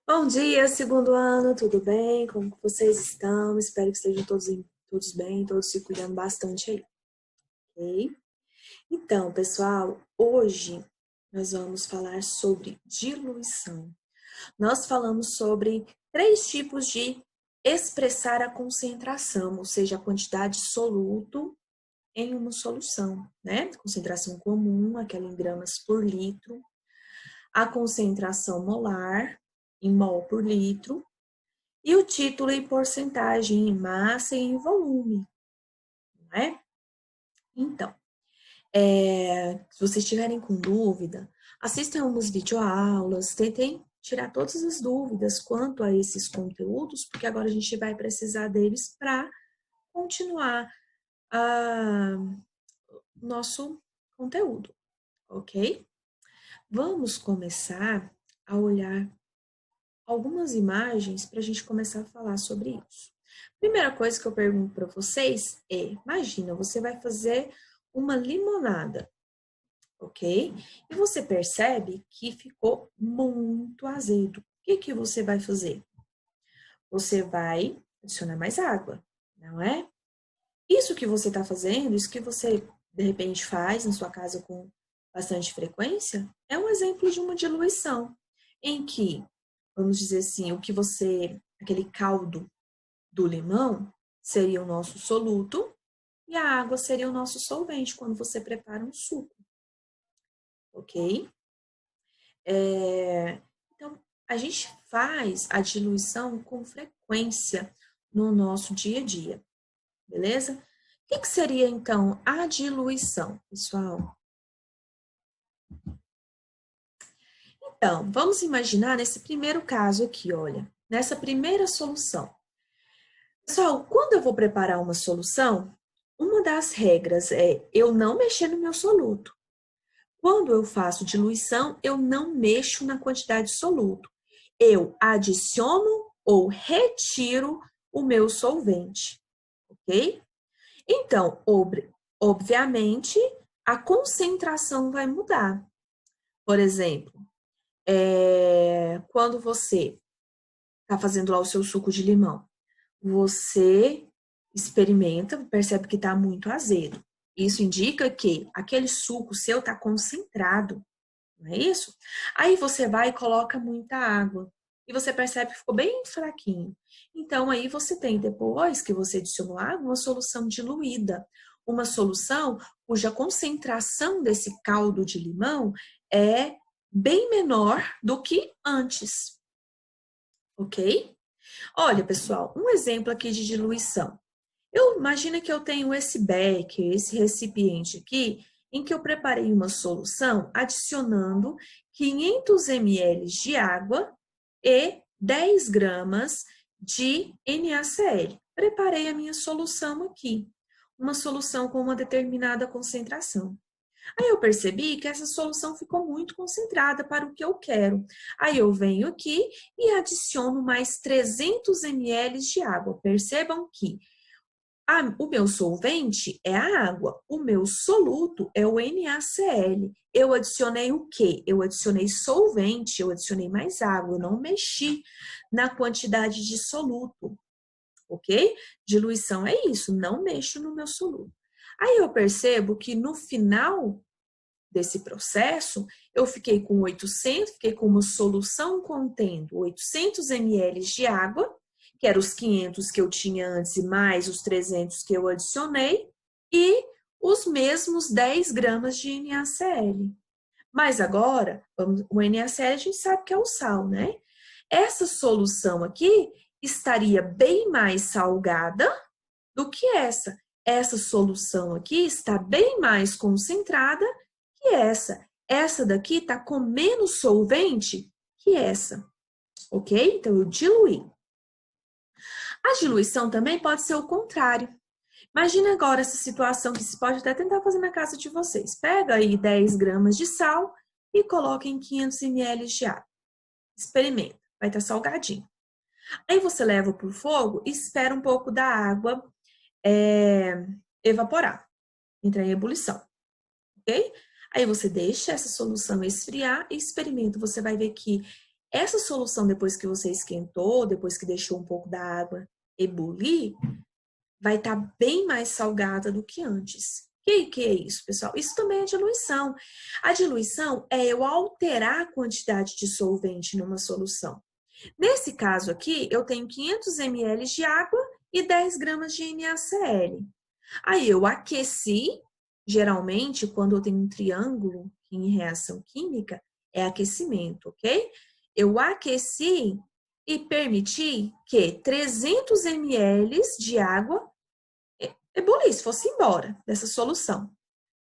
Bom dia, segundo ano, tudo bem? Como que vocês estão? Espero que estejam todos bem, todos se cuidando bastante aí, ok? Então, pessoal, hoje nós vamos falar sobre diluição. Nós falamos sobre três tipos de expressar a concentração, ou seja, a quantidade de soluto em uma solução, né? Concentração comum, aquela em gramas por litro, a concentração molar, em mol por litro, e o título em porcentagem, em massa e em volume, não é? Então, se vocês estiverem com dúvida, assistam umas videoaulas, tentem tirar todas as dúvidas quanto a esses conteúdos, porque agora a gente vai precisar deles para continuar o nosso conteúdo, ok? Vamos começar a olhar algumas imagens para a gente começar a falar sobre isso. Primeira coisa que eu pergunto para vocês é: imagina, você vai fazer uma limonada, ok? E você percebe que ficou muito azedo. O que que você vai fazer? Você vai adicionar mais água, não é? Isso que você está fazendo, isso que você de repente faz na sua casa com bastante frequência, é um exemplo de uma diluição, em que, vamos dizer assim, aquele caldo do limão seria o nosso soluto e a água seria o nosso solvente quando você prepara um suco, ok? Então, a gente faz a diluição com frequência no nosso dia a dia, beleza? O que seria, então, a diluição, pessoal? Então, vamos imaginar nesse primeiro caso aqui, olha, nessa primeira solução. Pessoal, quando eu vou preparar uma solução, uma das regras é eu não mexer no meu soluto. Quando eu faço diluição, eu não mexo na quantidade de soluto. Eu adiciono ou retiro o meu solvente, ok? Então, obviamente, a concentração vai mudar. Por exemplo, quando você está fazendo lá o seu suco de limão, você experimenta, percebe que está muito azedo. Isso indica que aquele suco seu está concentrado, não é isso? Aí você vai e coloca muita água. E você percebe que ficou bem fraquinho. Então, aí você tem, depois que você adicionou água, uma solução diluída. Uma solução cuja concentração desse caldo de limão é bem menor do que antes. Ok? Olha, pessoal, um exemplo aqui de diluição. Imagina que eu tenho esse becker, esse recipiente aqui, em que eu preparei uma solução adicionando 500 ml de água e 10 gramas de NaCl. Preparei a minha solução aqui, uma solução com uma determinada concentração. Aí eu percebi que essa solução ficou muito concentrada para o que eu quero. Aí eu venho aqui e adiciono mais 300 ml de água. Percebam que o meu solvente é a água, o meu soluto é o NaCl. Eu adicionei o quê? Eu adicionei solvente, eu adicionei mais água, eu não mexi na quantidade de soluto, ok? Diluição é isso, não mexo no meu soluto. Aí eu percebo que no final desse processo, eu fiquei com uma solução contendo 800 ml de água, que eram os 500 que eu tinha antes, mais os 300 que eu adicionei, e os mesmos 10 gramas de NaCl. Mas agora, o NaCl a gente sabe que é o sal, né? Essa solução aqui estaria bem mais salgada do que essa. Essa solução aqui está bem mais concentrada que essa. Essa daqui está com menos solvente que essa, ok? Então, eu diluí. A diluição também pode ser o contrário. Imagina agora essa situação que se pode até tentar fazer na casa de vocês. Pega aí 10 gramas de sal e coloca em 500 ml de água. Experimenta, vai estar salgadinho. Aí você leva para o fogo e espera um pouco da água evaporar, entrar em ebulição, ok? Aí você deixa essa solução esfriar e experimenta. Você vai ver que Essa solução, depois que você esquentou, depois que deixou um pouco da água ebulir, vai estar bem mais salgada do que antes. Que é isso, pessoal? Isso também é diluição. A diluição é eu alterar a quantidade de solvente numa solução. Nesse caso aqui, eu tenho 500 ml de água e 10 gramas de NaCl. Aí eu aqueci, geralmente, quando eu tenho um triângulo em reação química, é aquecimento, ok? Eu aqueci e permiti que 300 ml de água ebolisse, fosse embora dessa solução.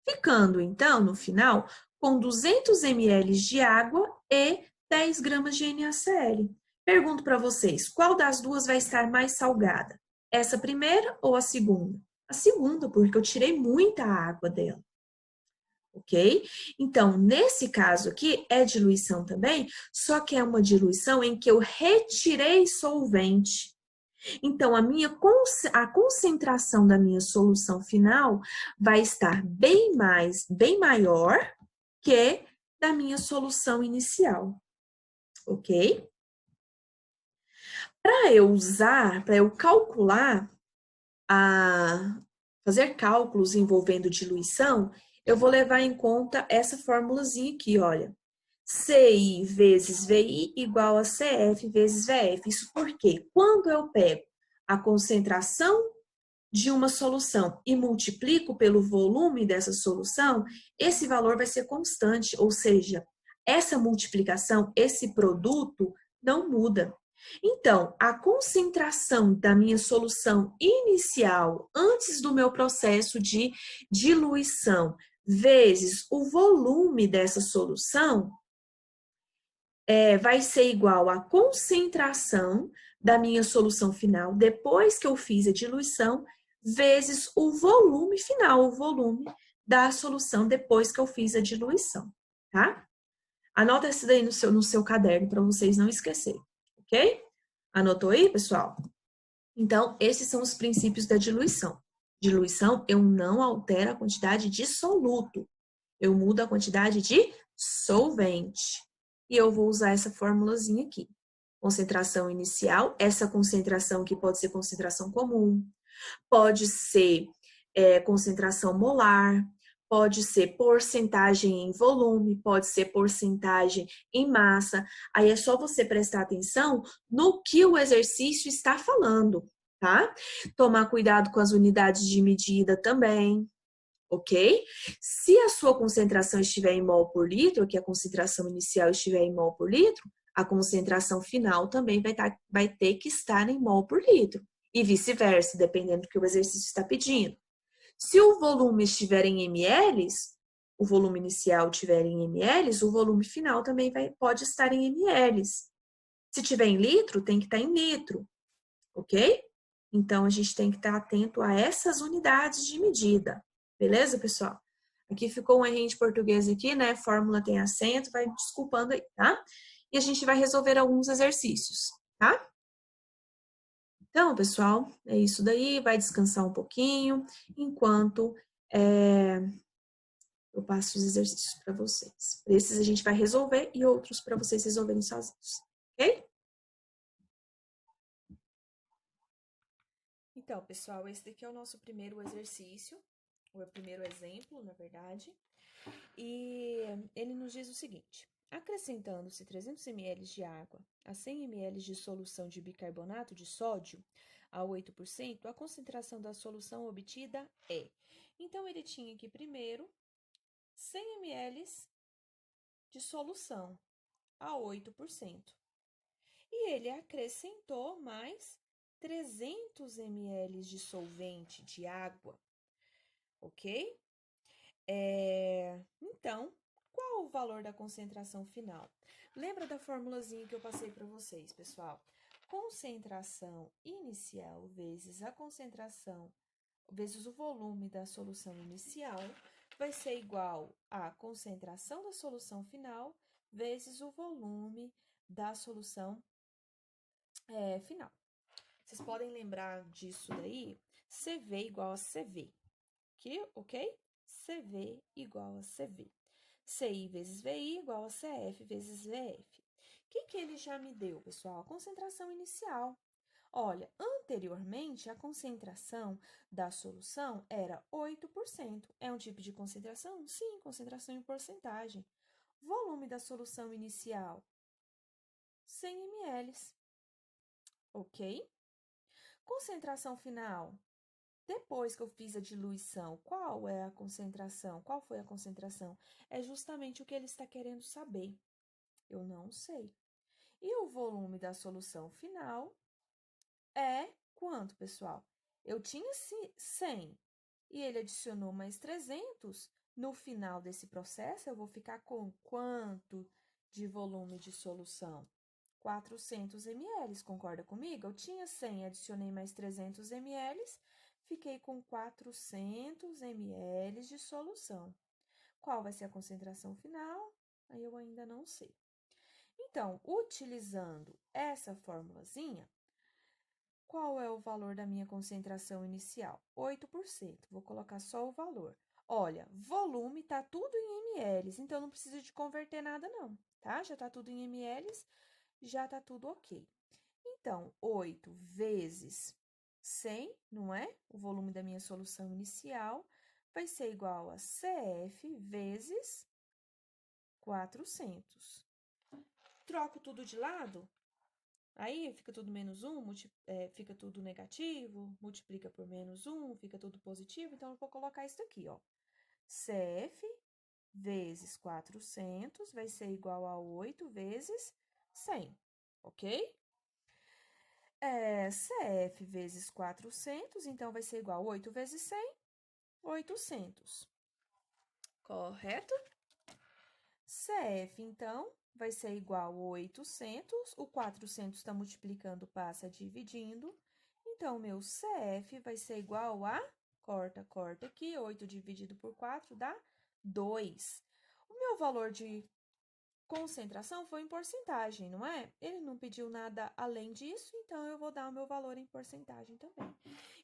Ficando, então, no final, com 200 ml de água e 10 gramas de NaCl. Pergunto para vocês, qual das duas vai estar mais salgada? Essa primeira ou a segunda? A segunda, porque eu tirei muita água dela, ok? Então, nesse caso aqui, é diluição também, só que é uma diluição em que eu retirei solvente. Então, a concentração da minha solução final vai estar bem maior que da minha solução inicial, ok? Para eu calcular, fazer cálculos envolvendo diluição, eu vou levar em conta essa formulazinha aqui, olha. CI vezes VI igual a CF vezes VF. Isso porque quando eu pego a concentração de uma solução e multiplico pelo volume dessa solução, esse valor vai ser constante, ou seja, essa multiplicação, esse produto não muda. Então, a concentração da minha solução inicial, antes do meu processo de diluição, vezes o volume dessa solução, vai ser igual à concentração da minha solução final, depois que eu fiz a diluição, vezes o volume final, o volume da solução depois que eu fiz a diluição, tá? Anota isso daí no seu caderno para vocês não esquecerem, ok? Anotou aí, pessoal? Então, esses são os princípios da diluição. Diluição, eu não altero a quantidade de soluto, eu mudo a quantidade de solvente. E eu vou usar essa formulazinha aqui. Concentração inicial, essa concentração que pode ser concentração comum, pode ser concentração molar, pode ser porcentagem em volume, pode ser porcentagem em massa. Aí é só você prestar atenção no que o exercício está falando, tá? Tomar cuidado com as unidades de medida também, ok? Se a sua concentração estiver em mol por litro, que a concentração inicial estiver em mol por litro, a concentração final também vai ter que estar em mol por litro. E vice-versa, dependendo do que o exercício está pedindo. Se o volume estiver em ml, o volume inicial estiver em ml, o volume final também pode estar em ml. Se tiver em litro, tem que estar em litro, ok? Então, a gente tem que estar atento a essas unidades de medida. Beleza, pessoal? Aqui ficou um errinho de português aqui, né? Fórmula tem acento, vai me desculpando aí, tá? E a gente vai resolver alguns exercícios, tá? Então, pessoal, é isso daí. Vai descansar um pouquinho, enquanto eu passo os exercícios para vocês. Esses a gente vai resolver e outros para vocês resolverem sozinhos, ok? Então, pessoal, esse daqui é o nosso primeiro exercício, ou é o primeiro exemplo, na verdade. E ele nos diz o seguinte: acrescentando-se 300 ml de água a 100 ml de solução de bicarbonato de sódio a 8%, a concentração da solução obtida é. Então, ele tinha que primeiro 100 ml de solução a 8%. E ele acrescentou mais 300 ml de solvente de água, ok? Então, qual o valor da concentração final? Lembra da formulazinha que eu passei para vocês, pessoal? Concentração inicial vezes a concentração vezes o volume da solução inicial vai ser igual à concentração da solução final vezes o volume da solução final. Vocês podem lembrar disso daí? CV igual a CV, ok? CV igual a CV. CI vezes VI igual a CF vezes VF. que ele já me deu, pessoal? A concentração inicial. Olha, anteriormente, a concentração da solução era 8%. É um tipo de concentração? Sim, concentração em porcentagem. Volume da solução inicial, 100 ml. Ok? Concentração final. Depois que eu fiz a diluição, qual é a concentração? Qual foi a concentração? É justamente o que ele está querendo saber. Eu não sei. E o volume da solução final é quanto, pessoal? Eu tinha 100 e ele adicionou mais 300. No final desse processo, eu vou ficar com quanto de volume de solução? 400 ml, concorda comigo? Eu tinha 100, adicionei mais 300 ml, fiquei com 400 ml de solução. Qual vai ser a concentração final? Aí eu ainda não sei. Então, utilizando essa formulazinha, qual é o valor da minha concentração inicial? 8%. Vou colocar só o valor. Olha, volume tá tudo em ml, então não precisa de converter nada não, tá? Já tá tudo em ml, já tá tudo ok. Então, 8 vezes 100, não é? O volume da minha solução inicial vai ser igual a CF vezes 400. Troco tudo de lado? Aí fica tudo menos 1, fica tudo negativo, multiplica por menos 1, fica tudo positivo. Então, eu vou colocar isso aqui, ó. CF vezes 400 vai ser igual a 8 vezes 100, ok? CF vezes 400, então, vai ser igual a 8 vezes 100, 800. Correto? CF, então, vai ser igual a 800, o 400 está multiplicando, passa dividindo, então, meu CF vai ser igual a, corta aqui, 8 dividido por 4 dá 2. O meu valor de concentração foi em porcentagem, não é? Ele não pediu nada além disso, então eu vou dar o meu valor em porcentagem também.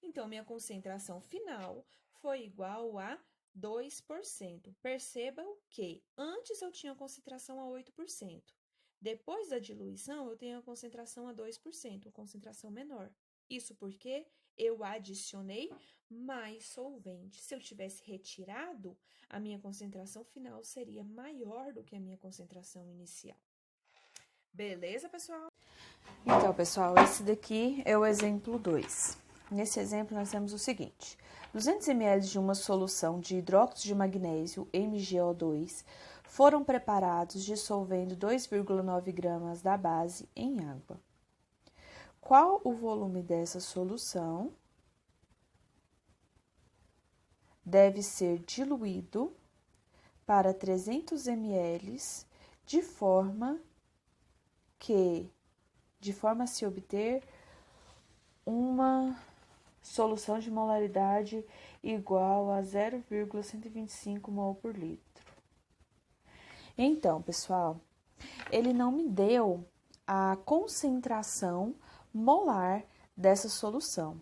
Então, minha concentração final foi igual a 2%. Percebam que antes eu tinha concentração a 8%. Depois da diluição, eu tenho a concentração a 2%, a concentração menor. Isso porque eu adicionei mais solvente. Se eu tivesse retirado, a minha concentração final seria maior do que a minha concentração inicial. Beleza, pessoal? Então, pessoal, esse daqui é o exemplo 2. Nesse exemplo, nós temos o seguinte: 200 ml de uma solução de hidróxido de magnésio, MgO2, foram preparados dissolvendo 2,9 gramas da base em água. Qual o volume dessa solução deve ser diluído para 300 ml de forma a se obter uma solução de molaridade igual a 0,125 mol por litro. Então, pessoal, ele não me deu a concentração molar dessa solução.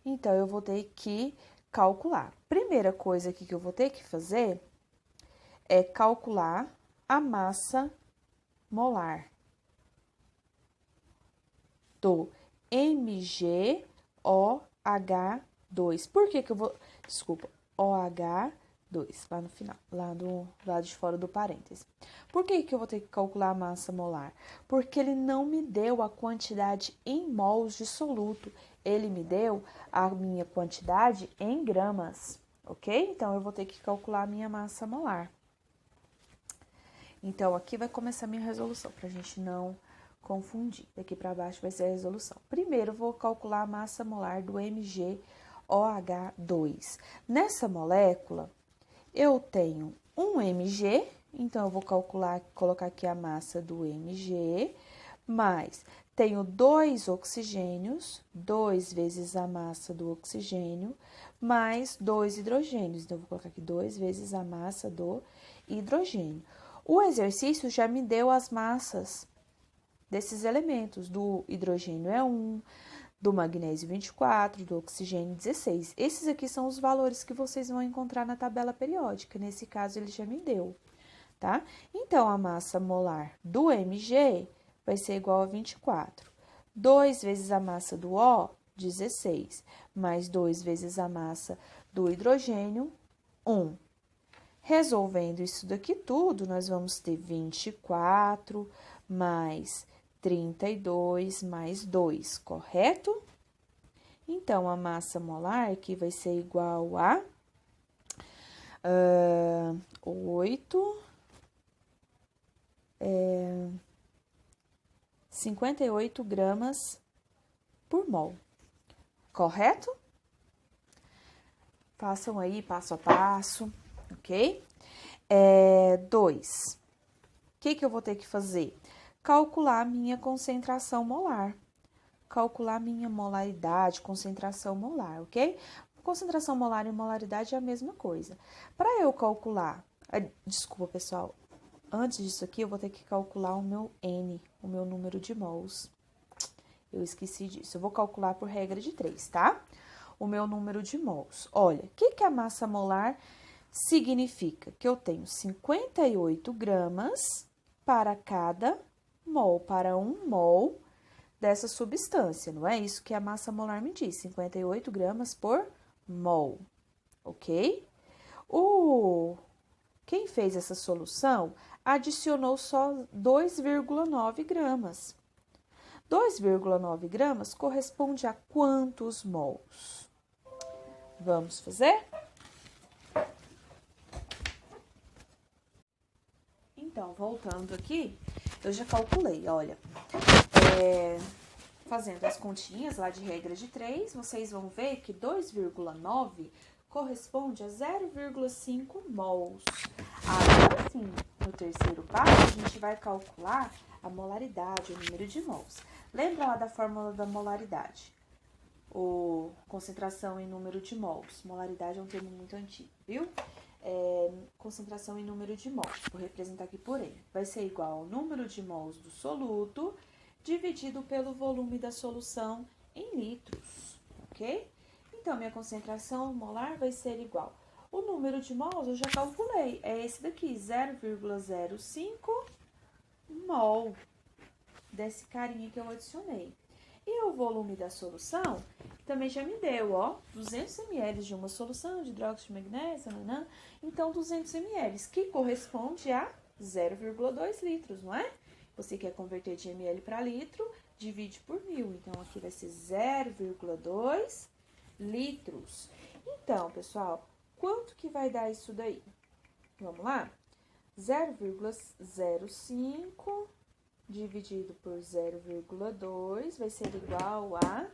Então, eu vou ter que calcular. Primeira coisa aqui que eu vou ter que fazer é calcular a massa molar do MgOH2. Por que eu vou... Desculpa, OH2, lá no final, lá do lado de fora do parêntese. Por que eu vou ter que calcular a massa molar? Porque ele não me deu a quantidade em mols de soluto, ele me deu a minha quantidade em gramas, ok? Então, eu vou ter que calcular a minha massa molar. Então, aqui vai começar a minha resolução, para a gente não confundir. Daqui para baixo vai ser a resolução. Primeiro, vou calcular a massa molar do MgOH2. Nessa molécula, eu tenho um Mg, então eu vou colocar aqui a massa do Mg, mais tenho 2 oxigênios, 2 vezes a massa do oxigênio, mais 2 hidrogênios. Então, eu vou colocar aqui 2 vezes a massa do hidrogênio. O exercício já me deu as massas desses elementos. Do hidrogênio é 1, do magnésio 24, do oxigênio 16. Esses aqui são os valores que vocês vão encontrar na tabela periódica. Nesse caso, ele já me deu, tá? Então, a massa molar do Mg vai ser igual a 24. 2 vezes a massa do O, 16, mais 2 vezes a massa do hidrogênio, 1. Resolvendo isso daqui tudo, nós vamos ter 24 mais 32 mais 2, correto? Então, a massa molar aqui vai ser igual a 58 gramas por mol, correto? Façam aí passo a passo, ok? 2. O que eu vou ter que fazer? Calcular a minha concentração molar. Calcular minha molaridade, concentração molar, ok? Concentração molar e molaridade é a mesma coisa. Para eu calcular, desculpa, pessoal, antes disso aqui eu vou ter que calcular o meu N, o meu número de mols. Eu esqueci disso. Eu vou calcular por regra de 3, tá? O meu número de mols. Olha, o que a massa molar significa? Que eu tenho 58 gramas para cada mol, para 1 mol dessa substância, não é isso que a massa molar me diz, 58 gramas por mol, ok? Quem fez essa solução adicionou só 2,9 gramas. 2,9 gramas corresponde a quantos mols? Vamos fazer? Então, voltando aqui, eu já calculei, olha, fazendo as continhas lá de regra de 3, vocês vão ver que 2,9 corresponde a 0,5 mols. Agora sim, no terceiro passo, a gente vai calcular a molaridade, o número de mols. Lembra lá da fórmula da molaridade? Concentração em número de mols. Molaridade é um termo muito antigo, viu? Concentração em número de mols. Vou representar aqui por N. Vai ser igual ao número de mols do soluto dividido pelo volume da solução em litros, ok? Então, minha concentração molar vai ser igual. O número de mols eu já calculei, é esse daqui, 0,05 mol desse carinha que eu adicionei. E o volume da solução também já me deu, ó, 200 ml de uma solução de hidróxido de magnésio, então 200 ml, que corresponde a 0,2 litros, não é? Você quer converter de ml para litro, divide por 1000. Então, aqui vai ser 0,2 litros. Então, pessoal, quanto que vai dar isso daí? Vamos lá? 0,05 dividido por 0,2 vai ser igual a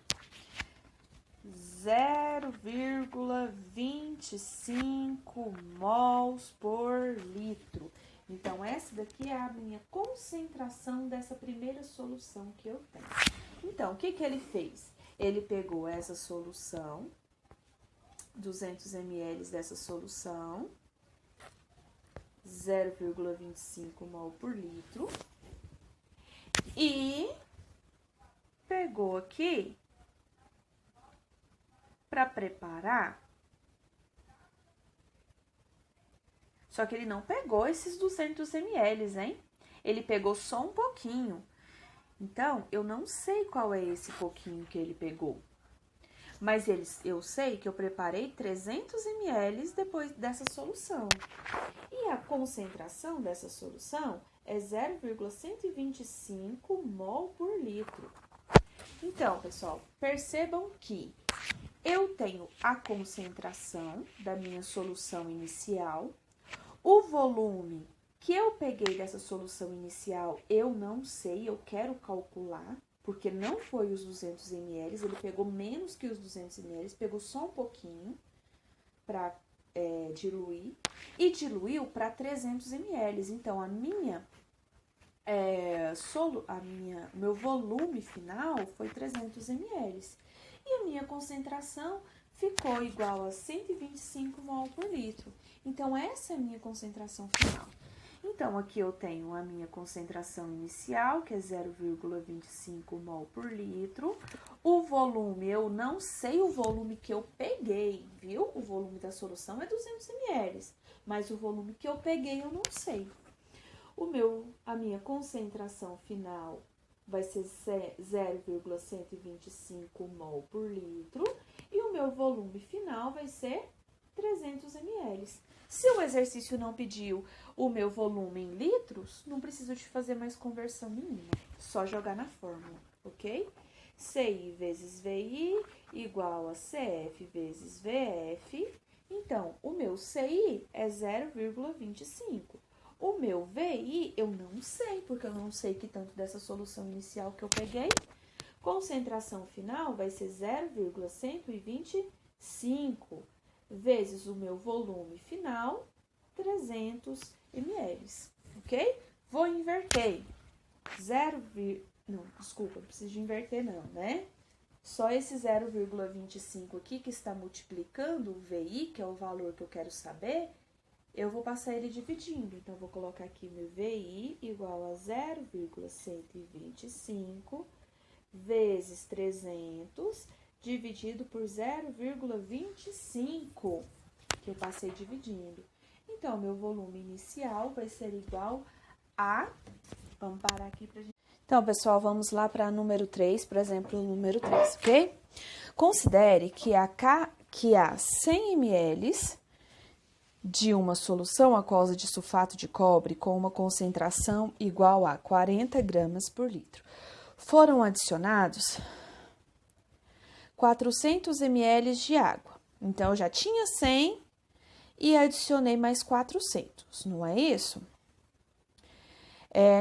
0,25 mols por litro. Então, essa daqui é a minha concentração dessa primeira solução que eu tenho. Então, o que ele fez? Ele pegou essa solução, 200 ml dessa solução, 0,25 mol por litro, e pegou aqui para preparar. Só que ele não pegou esses 200 ml, hein? Ele pegou só um pouquinho. Então, eu não sei qual é esse pouquinho que ele pegou. Mas eu sei que eu preparei 300 ml depois dessa solução. E a concentração dessa solução é 0,125 mol por litro. Então, pessoal, percebam que eu tenho a concentração da minha solução inicial. O volume que eu peguei dessa solução inicial, eu não sei, eu quero calcular, porque não foi os 200 ml, ele pegou menos que os 200 ml, pegou só um pouquinho para diluir, e diluiu para 300 ml. Então, meu volume final foi 300 ml. E a minha concentração ficou igual a 125 mol por litro. Então, essa é a minha concentração final. Então, aqui eu tenho a minha concentração inicial, que é 0,25 mol por litro. O volume, eu não sei o volume que eu peguei, viu? O volume da solução é 200 ml, mas o volume que eu peguei eu não sei. A minha concentração final vai ser 0,125 mol por litro. E o meu volume final vai ser 300 ml. Se o exercício não pediu o meu volume em litros, não preciso de fazer mais conversão nenhuma. Só jogar na fórmula, ok? CI vezes VI igual a CF vezes VF. Então, o meu CI é 0,25. O meu VI eu não sei, porque eu não sei que tanto dessa solução inicial que eu peguei. Concentração final vai ser 0,125 vezes o meu volume final, 300 ml, ok? Vou inverter. Não, desculpa, não preciso de inverter não, né? Só esse 0,25 aqui que está multiplicando o VI, que é o valor que eu quero saber, eu vou passar ele dividindo. Então, vou colocar aqui meu VI igual a 0,125 vezes 300 dividido por 0,25, que eu passei dividindo. Então, meu volume inicial vai ser igual a... Vamos parar aqui pra gente... Então, pessoal, vamos lá para número 3, por exemplo, o número 3, ok? Considere que há 100 ml de uma solução aquosa de sulfato de cobre com uma concentração igual a 40 gramas por litro. Foram adicionados 400 ml de água. Então, eu já tinha 100 e adicionei mais 400, não é isso?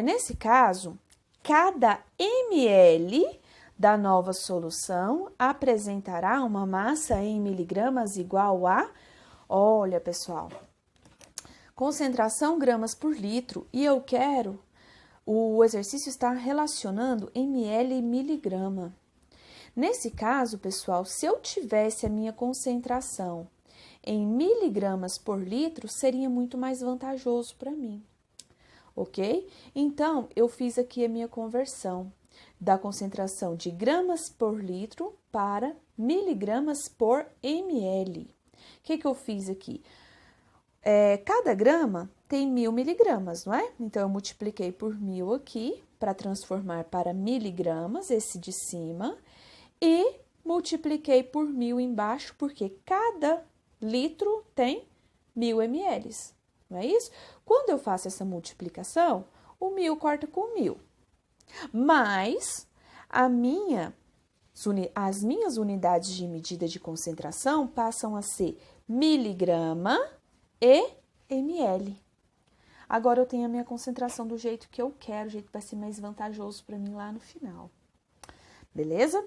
Nesse caso, cada ml da nova solução apresentará uma massa em miligramas igual a... Olha, pessoal, concentração gramas por litro e eu quero... O exercício está relacionando ml e miligrama. Nesse caso, pessoal, se eu tivesse a minha concentração em miligramas por litro, seria muito mais vantajoso para mim, ok? Então, eu fiz aqui a minha conversão da concentração de gramas por litro para miligramas por ml. O que eu fiz aqui? Cada grama tem 1000 miligramas, não é? Então, eu multipliquei por 1000 aqui, para transformar para miligramas, esse de cima, e multipliquei por 1000 embaixo, porque cada litro tem 1000 ml, não é isso? Quando eu faço essa multiplicação, o 1000 corta com 1000, mas as minhas unidades de medida de concentração passam a ser miligrama e ml. Agora, eu tenho a minha concentração do jeito que eu quero, o jeito que vai ser mais vantajoso para mim lá no final. Beleza?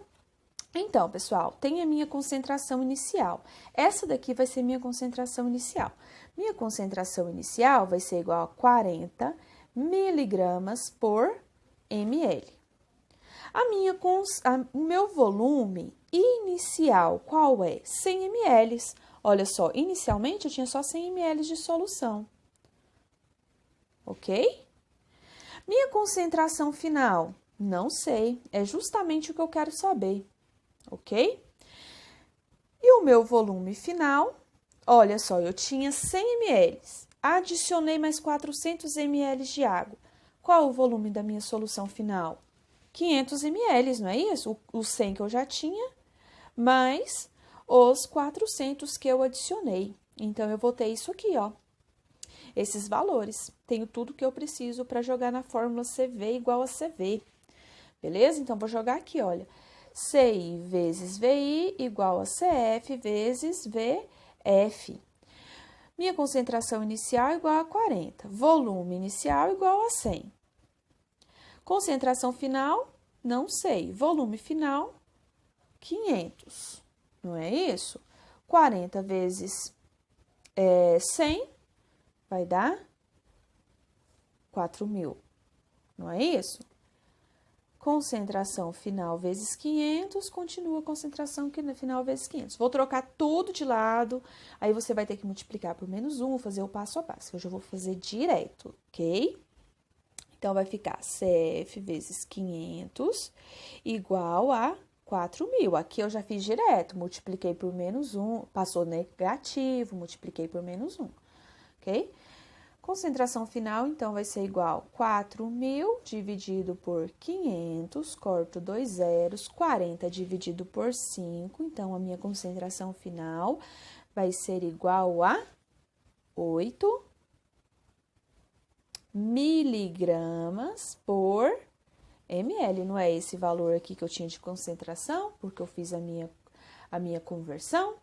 Então, pessoal, tem a minha concentração inicial. Essa daqui vai ser minha concentração inicial. Minha concentração inicial vai ser igual a 40 miligramas por ml. O meu volume inicial, qual é? 100 ml. Olha só, inicialmente eu tinha só 100 ml de solução. Ok? Minha concentração final, não sei, é justamente o que eu quero saber. Ok? E o meu volume final, olha só, eu tinha 100 ml, adicionei mais 400 ml de água. Qual o volume da minha solução final? 500 ml, não é isso? Os 100 que eu já tinha, mais os 400 que eu adicionei. Então, eu vou ter isso aqui, ó. Esses valores. Tenho tudo que eu preciso para jogar na fórmula CV igual a CV. Beleza? Então, vou jogar aqui, olha. CI vezes VI igual a CF vezes VF. Minha concentração inicial igual a 40. Volume inicial igual a 100. Concentração final, não sei. Volume final, 500. Não é isso? 40 vezes 100 vai dar 4.000. Não é isso? Concentração final vezes 500, continua a concentração final vezes 500. Vou trocar tudo de lado, aí você vai ter que multiplicar por menos 1, fazer o passo a passo. Hoje eu vou fazer direto, ok? Então, vai ficar CF vezes 500 igual a 4.000. Aqui eu já fiz direto, multipliquei por menos 1, passou negativo, multipliquei por menos 1, ok? Concentração final, então, vai ser igual a 4.000 dividido por 500, corto 2 zeros, 40 dividido por 5, então, a minha concentração final vai ser igual a 8 miligramas por ml. Não é esse valor aqui que eu tinha de concentração, porque eu fiz a minha conversão.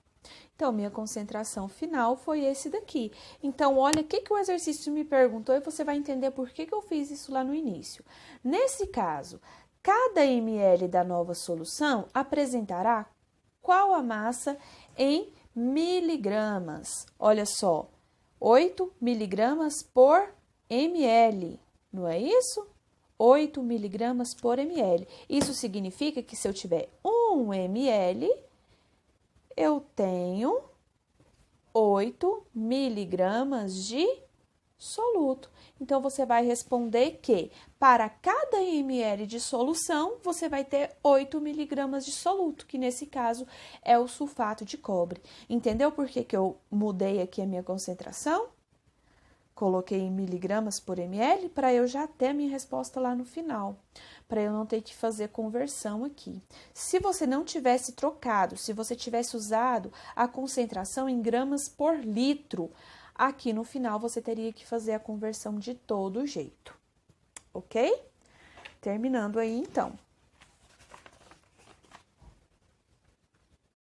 Então, minha concentração final foi esse daqui. Então, olha o que o exercício me perguntou e você vai entender por que eu fiz isso lá no início. Nesse caso, cada ml da nova solução apresentará qual a massa em miligramas. Olha só, 8 miligramas por ml, não é isso? 8 miligramas por ml. Isso significa que se eu tiver 1 ml, eu tenho 8 miligramas de soluto. Então, você vai responder que para cada ml de solução, você vai ter 8 miligramas de soluto, que nesse caso é o sulfato de cobre. Entendeu por que eu mudei aqui a minha concentração? Coloquei em miligramas por ml para eu já ter a minha resposta lá no final, para eu não ter que fazer conversão aqui. Se você não tivesse trocado, se você tivesse usado a concentração em gramas por litro, aqui no final você teria que fazer a conversão de todo jeito, ok? Terminando aí, então.